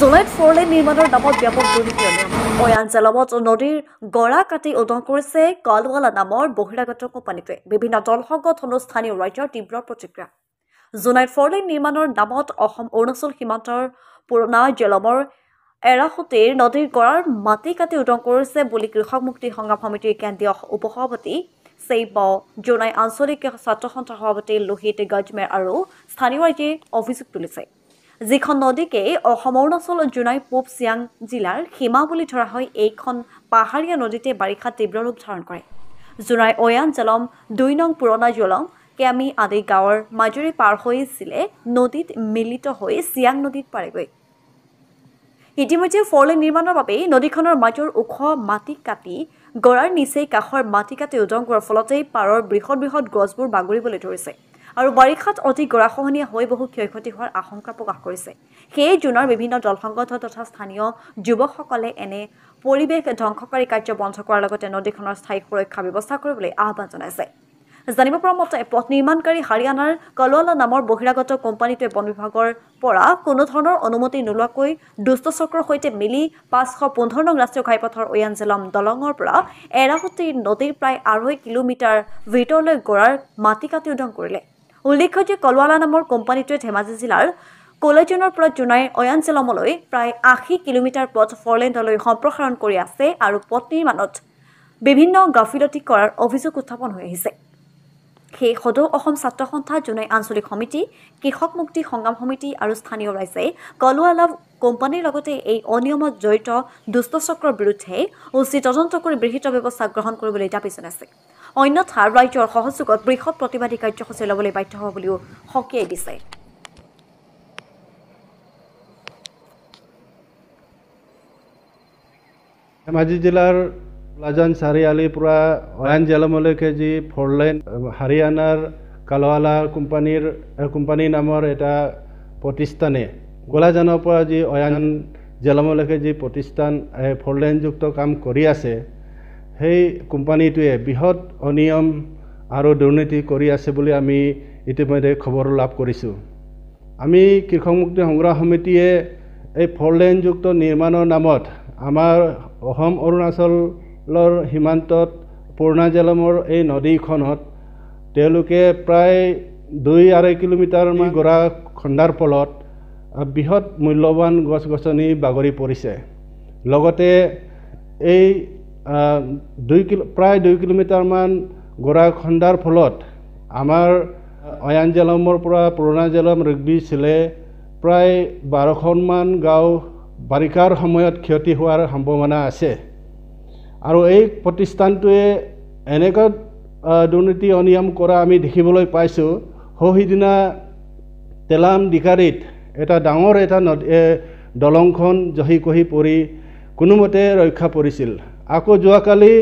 জুলাইত 4 লেন নিৰ্মাণৰ নামত ব্যাপক দুৰ্নীতিৰ নিয়ম অঞ্চলত নদীৰ গৰা কাটি উদং কৰিছে কলৱালা নামৰ বহিৰাগত কোম্পানীটোৱে বিভিন্ন দল সংগঠন আৰু স্থানীয় ৰাইজৰ তীব্ৰ প্ৰতিক্ৰিয়া জুলাইত 4 লেন নিৰ্মাণৰ নামত অসম অৰুণাচল সীমান্তৰ পুৰণা জেলমৰ এৰাসুতিৰ নদীৰ গৰাৰ মাটি কাটি উদং কৰিছে বুলি কৃষক মুক্তি সংগ্ৰাম সমিতিৰ কেন্দ্ৰীয় উপসভাপতি চেইব জোনাই আঞ্চলিক ছাত্ৰ সন্থাৰ সভাপতি লোহিত গজমেৰ আৰু স্থানীয় ৰাইজে অভিযোগ তুলিছে যিখন নদীকে অসম অৰুণাচল জোনাই পূব চিয়াং জিলাৰ সীমা বুলি ধৰা হয় এইখন পাহাৰীয়া নদীতে বাৰিষা তীব্ৰ ৰূপ ধাৰণ কৰে জোনাই অয়ান জলম 2 নং পুৰণা জলম কেমি আদি গাঁৱৰ মাজেৰে পাৰ হৈছিলে নদীত মিলিত হৈ চিয়াং নদীত পাৰেগৈ ইতিমধ্যে 4 লেন নিৰ্মাণৰ বাবে নদীখনৰ মাজৰ ওখ মাটি কাটি গৰাৰ নিচেই কাষৰ মাটি কাটি উদং কৰাৰ ফলতেই পাৰৰ বৃহৎ বৃহৎ গছবোৰ বাগৰিবলৈ ধৰিছে আৰু বাৰিষাত অধিক গৰাখহনীয়া হৈ বহু ক্ষয়ক্ষতি হোৱাৰ আশংকা প্ৰকাশ কৰিছে সেই জুনৰ বিভিন্ন দল সংগঠন তথা স্থানীয় যুৱকসকলে এনে পৰিৱেশ ধ্বংসকাৰী কাৰ্য বন্ধ কৰাৰ লগতে নদীখনৰ স্থায়ী সুৰক্ষা ব্যৱস্থা কৰিবলৈ আহ্বান জনাইছে জানিব পৰা মতে পথ নিৰ্মাণকাৰী হাৰিয়ানাৰ কলৱালা নামৰ বহিৰাগত কোম্পানীটোৱে বন বিভাগৰ পৰা কোনো ধৰণৰ অনুমতি নোলোৱাকৈ দুষ্ট চক্ৰৰ সৈতে মিলি 515 নং ৰাষ্ট্ৰীয় ঘাইপথৰ অয়াঞ্জলম দলঙৰ পৰা এৰাহুতি নদীৰ প্ৰায় 2.5 কিলোমিটাৰ ভিতৰলৈ গৰাৰ মাটি কাটি উদং কৰিলে উল্লেখ্য যে কলৱালা নামৰ কোম্পানীটোৱে ধেমাজি জিলাৰ কলেজনৰ পৰা জোনাই অয়াঞ্জলমলৈ প্ৰায় 80 কিলোমিটাৰ পথ 4 লেনলৈ সম্প্ৰসাৰণ কৰি আছে আৰু পথ নিৰ্মাণত বিভিন্ন গাফিলতি কৰাৰ অভিযোগ উত্থাপন হৈ আহিছে সেই সদৌ অসম ছাত্ৰ সন্থা জোনাই আঞ্চলিক সমিতি কৃষক মুক্তি সংগ্ৰাম সমিতি আৰু স্থানীয় ৰাইজে কলৱালা কোম্পানীৰ লগতে এই অনিয়মত জড়িত দুষ্ট চক্ৰৰ বিৰুদ্ধে উচিত তদন্ত কৰি বিহিত ব্যৱস্থা গ্ৰহণ কৰিবলৈ দাবী জনাইছে অন্যথা ৰাজ্যৰ সহযোগত বৃহৎ প্ৰতিবাদী কাৰ্যসূচী ল'বলৈ বাধ্য হ'ব বুলিও সকীয়াই দিছে ধেমাজি জিলাৰ লাজান চাৰিআলিৰ পৰা অয়ান জেলমলৈকে যি 4 লেন হাৰিয়ানাৰ কালৱালা কোম্পানী নামৰ এটা প্ৰতিষ্ঠানে গোলাজানৰ পৰা যি অয়ান জেলমলৈকে যি প্ৰতিষ্ঠান 4 লেনযুক্ত কাম কৰি আছে সেই কোম্পানীটোৱে বৃহৎ অনিয়ম আৰু দুৰ্নীতি কৰি আছে বুলি আমি ইতিমধ্যে খবৰ লাভ কৰিছোঁ আমি কৃষক মুক্তি সংগ্ৰাম সমিতিয়ে এই 4 লেনযুক্ত নিৰ্মাণৰ নামত আমাৰ অসম অৰুণাচলৰ সীমান্তত পুৰণা জেলমৰ এই নদীখনত তেওঁলোকে প্ৰায় 2.5 কিলোমিটাৰমান গৰা খন্দাৰ ফলত বৃহৎ মূল্যৱান গছ গছনি বাগৰি পৰিছে লগতে এই প্ৰায় 2 কিলোমিটাৰমান গৰা খন্দাৰ ফলত আমাৰ অয়ান জেলমৰ পৰা পুৰণা জেলম ৰিগবি চিলে প্ৰায় 12খনমান গাঁও বাৰিষাৰ সময়ত ক্ষতি হোৱাৰ সম্ভাৱনা আছে আৰু এই প্ৰতিষ্ঠানটোৱে এনেকুৱা দুৰ্নীতি অনিয়ম কৰা আমি দেখিবলৈ পাইছোঁ সহিদিনা তেলাম ডিকাৰীত এটা ডাঙৰ এটা দলংখন জহি কহি পৰি কোনোমতে ৰক্ষা পৰিছিল আকৌ যোৱাকালি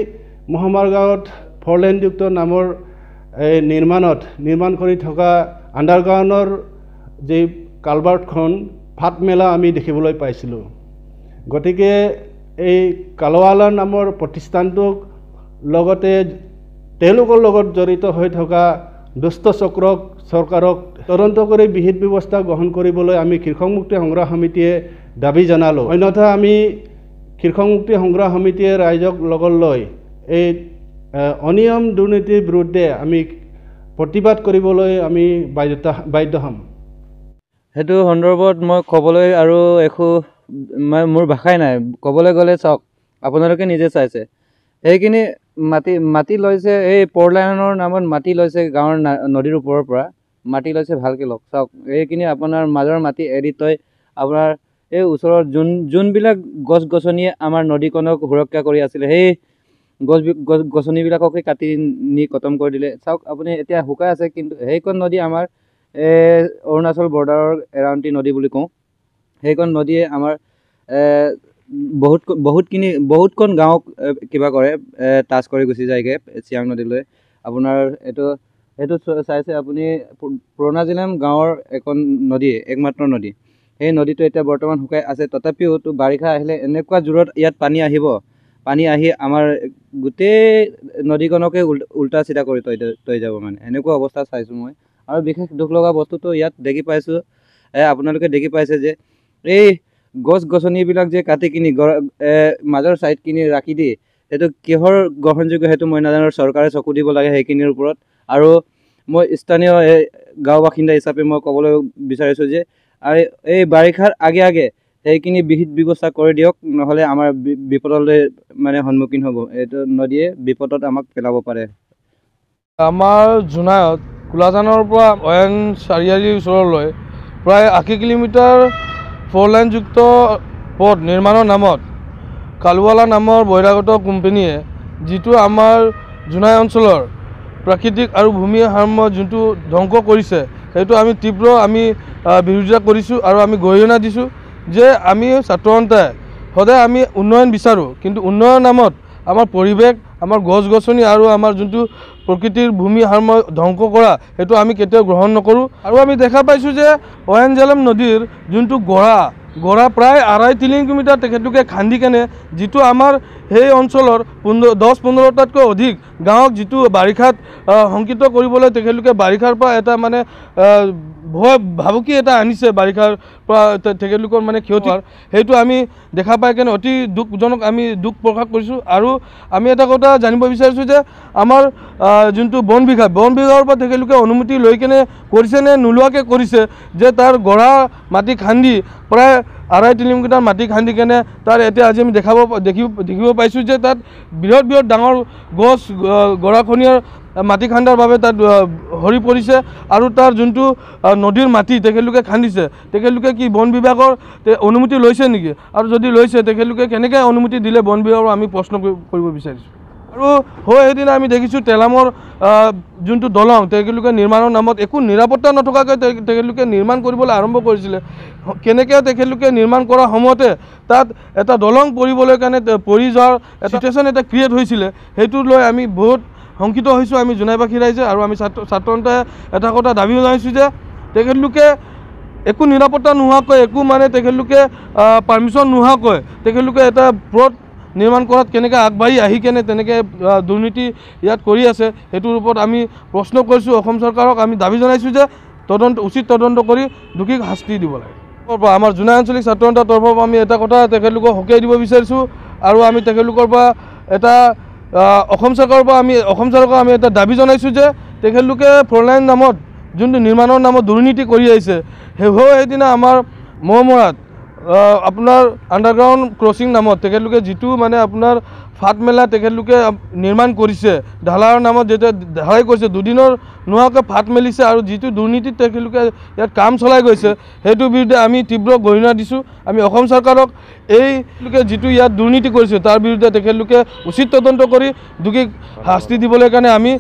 মহমাৰ গাঁৱত 4 লেনযুক্ত নামৰ নিৰ্মাণ কৰি থকা আণ্ডাৰগ্ৰাউণ্ডৰ যি কালভাৰ্টখন ফাট মেলা আমি দেখিবলৈ পাইছিলোঁ গতিকে এই কালৱালা নামৰ প্ৰতিষ্ঠানটোক লগতে তেওঁলোকৰ লগত জড়িত হৈ থকা দুষ্ট চক্ৰক চৰকাৰক তদন্ত কৰি বিহিত ব্যৱস্থা গ্ৰহণ কৰিবলৈ আমি কৃষক মুক্তি সংগ্ৰাম সমিতিয়ে দাবী জনালোঁ অন্যথা আমি কৃষক মুক্তি সংগ্ৰাম সমিতিয়ে ৰাইজক লগত লৈ এই অনিয়ম দুৰ্নীতিৰ বিৰুদ্ধে আমি প্ৰতিবাদ কৰিবলৈ আমি বাধ্য হ'ম সেইটো সন্দৰ্ভত মই ক'বলৈ আৰু একো মোৰ ভাষাই নাই ক'বলৈ গ'লে চাওক আপোনালোকে নিজে চাইছে এইখিনি মাটি লৈছে এই 4 লেনৰ নামত মাটি লৈছে গাঁৱৰ নদীৰ ওপৰৰ পৰা মাটি লৈছে ভালকৈ লওক চাওক এইখিনি আপোনাৰ মাজৰ মাটি এৰি তই আপোনাৰ এই ওচৰৰ যোনবিলাক গছ গছনিয়ে আমাৰ নদীখনক সুৰক্ষা কৰি আছিলে সেই গছনিবিলাককে কাটি নি খতম কৰি দিলে চাওক আপুনি এতিয়া শুকাই আছে কিন্তু সেইখন নদী আমাৰ অৰুণাচল বৰ্ডাৰৰ এৰাউণ্টি নদী বুলি কওঁ সেইখন নদীয়ে আমাৰ বহুতখন গাঁৱক কিবা কৰে টাচ কৰি গুচি যায়গৈ চিয়াং নদীলৈ আপোনাৰ সেইটো চাইছে আপুনি পুৰণা জিলাম গাঁৱৰ এখন নদী একমাত্ৰ নদী সেই নদীটো এতিয়া বৰ্তমান শুকাই আছে তথাপিও বাৰিষা আহিলে এনেকুৱা জোৰত ইয়াত পানী আহি আমাৰ গোটেই নদীখনকে উল্টা চিধা কৰি থৈ যাব মানে এনেকুৱা অৱস্থা চাইছোঁ মই আৰু বিশেষ দুখ লগা বস্তুটো ইয়াত দেখি পাইছোঁ আপোনালোকে দেখি পাইছে যে এই গছ গছনিবিলাক যে কাটি কিনি মাজৰ ছাইড কিনি ৰাখি দিয়ে সেইটো কিহৰ গ্ৰহণযোগ্য সেইটো মই নাজানো চৰকাৰে চকু দিব লাগে সেইখিনিৰ ওপৰত আৰু মই স্থানীয় গাঁও বাসিন্দা হিচাপে মই ক'বলৈ বিচাৰিছোঁ যে এই বাৰিষাৰ আগে আগে সেইখিনি বিহিত ব্যৱস্থা কৰি দিয়ক নহ'লে আমাৰ বিপদলৈ মানে সন্মুখীন হ'ব এইটো নদীয়ে বিপদত আমাক পেলাব পাৰে আমাৰ জোনাইত কোলাজানৰ পৰা অয়ান চাৰিআলিৰ ওচৰলৈ প্ৰায় 80 কিলোমিটাৰ 4 লাইনযুক্ত পথ নিৰ্মাণৰ নামত কালুৱালা নামৰ বহিৰাগত কোম্পানীয়ে যিটো আমাৰ জোনাই অঞ্চলৰ প্ৰাকৃতিক আৰু ভূমি সাম্য যোনটো ধ্বংস কৰিছে সেইটো আমি তীব্ৰ বিৰোধিতা কৰিছোঁ আৰু আমি গৰিহণা দিছোঁ যে আমি ছাত্ৰ সন্থাই সদায় আমি উন্নয়ন বিচাৰোঁ কিন্তু উন্নয়নৰ নামত আমাৰ পৰিৱেশ আমাৰ গছ গছনি আৰু আমাৰ যোনটো প্ৰকৃতিৰ ভূমি সাম্য ধ্বংস কৰা সেইটো আমি কেতিয়াও গ্ৰহণ নকৰোঁ আৰু আমি দেখা পাইছোঁ যে অয়ান জেলম নদীৰ যোনটো গড়া প্ৰায় 2.5-3 কিলোমিটাৰ তেখেতলোকে খান্দি কেনে যিটো আমাৰ সেই অঞ্চলৰ 10-15টাতকৈ অধিক গাঁৱক যিটো বাৰিষাত সংকিত কৰিবলৈ তেখেতলোকে বাৰিষাৰ পৰা এটা মানে ভয় ভাবুকি এটা আনিছে বাৰিষাৰ পৰা তেখেতলোকৰ মানে ক্ষতি সেইটো আমি দেখা পাই কেনে অতি দুখজনক আমি দুখ প্ৰকাশ কৰিছোঁ আৰু আমি এটা কথা জানিব বিচাৰিছোঁ যে আমাৰ যোনটো বন বিভাগৰ পৰা তেখেতলোকে অনুমতি লৈ কেনে কৰিছে নে নোলোৱাকৈ কৰিছে যে তাৰ গড়া মাটি খান্দি প্ৰায় 2.5-3 কিলোমিটাৰ মাটি খান্দি কেনে তাৰ এতিয়া আজি আমি দেখিব পাইছোঁ যে তাত বৃহৎ ডাঙৰ গছ গৰাখহনীয়াৰ মাটি খান্দাৰ বাবে তাত হৰি পৰিছে আৰু তাৰ যোনটো নদীৰ মাটি তেখেতলোকে খান্দিছে তেখেতলোকে কি বন বিভাগৰ অনুমতি লৈছে নেকি আৰু যদি লৈছে তেখেতলোকে কেনেকৈ অনুমতি দিলে বন বিভাগৰ আমি প্ৰশ্ন কৰিব বিচাৰিছোঁ আৰু সেইদিনা আমি দেখিছোঁ তেলামৰ যোনটো দলং তেখেতলোকে নিৰ্মাণৰ নামত একো নিৰাপত্তা নথকাকৈ তেখেতলোকে নিৰ্মাণ কৰিবলৈ আৰম্ভ কৰিছিলে কেনেকৈ তেখেতলোকে নিৰ্মাণ কৰাৰ সময়তে তাত এটা দলং পৰিবলৈ কাৰণে পৰি যোৱাৰ চিটুৱেশ্যন এটা ক্ৰিয়েট হৈছিলে সেইটো লৈ আমি বহুত শংকিত হৈছোঁ আমি জোনাইবাসী ৰাইজে আৰু আমি ছাত্ৰ সন্থাই এটা কথা দাবী জনাইছোঁ যে তেখেতলোকে একো নিৰাপত্তা নোহোৱাকৈ একো মানে তেখেতলোকে পাৰ্মিশ্যন নোহোৱাকৈ তেখেতলোকে এটা প্লট নিৰ্মাণ কৰাত কেনেকৈ আগবাঢ়ি আহি কেনে তেনেকৈ দুৰ্নীতি ইয়াত কৰি আছে সেইটোৰ ওপৰত আমি প্ৰশ্ন কৰিছোঁ অসম চৰকাৰক আমি দাবী জনাইছোঁ যে উচিত তদন্ত কৰি দোষীক শাস্তি দিব লাগে আমাৰ জোনাই আঞ্চলিক ছাত্ৰ সন্থাৰ তৰফৰ পৰা আমি এটা কথা তেখেতলোকক সকীয়াই দিব বিচাৰিছোঁ আৰু আমি তেখেতলোকৰ পৰা এটা অসম চৰকাৰৰ আমি এটা দাবী জনাইছোঁ যে তেখেতলোকে 4 লাইন নামত যোনটো নিৰ্মাণৰ নামত দুৰ্নীতি কৰি আহিছে সেইদিনা আমাৰ মহমৰাত আপোনাৰ আণ্ডাৰগ্ৰাউণ্ড ক্ৰছিং নামত তেখেতলোকে যিটো মানে আপোনাৰ ফাট মেলা তেখেতলোকে নিৰ্মাণ কৰিছে ঢালাইৰ নামত যেতিয়া ঢালাই কৰিছে দুদিনৰ নোহোৱাকৈ ফাট মেলিছে আৰু যিটো দুৰ্নীতিত তেখেতলোকে ইয়াত কাম চলাই গৈছে সেইটোৰ বিৰুদ্ধে আমি তীব্ৰ গৰিহণা দিছোঁ আমি অসম চৰকাৰক এইলোকে যিটো ইয়াত দুৰ্নীতি কৰিছে তাৰ বিৰুদ্ধে তেখেতলোকে উচিত তদন্ত কৰি দোষীক শাস্তি দিবলৈ কাৰণে আমি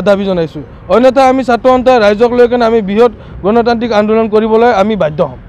দাবী জনাইছোঁ অন্যথা আমি ছাত্ৰ সন্থাই ৰাইজক লৈ কেনে আমি বৃহৎ গণতান্ত্ৰিক আন্দোলন কৰিবলৈ আমি বাধ্য হ'ম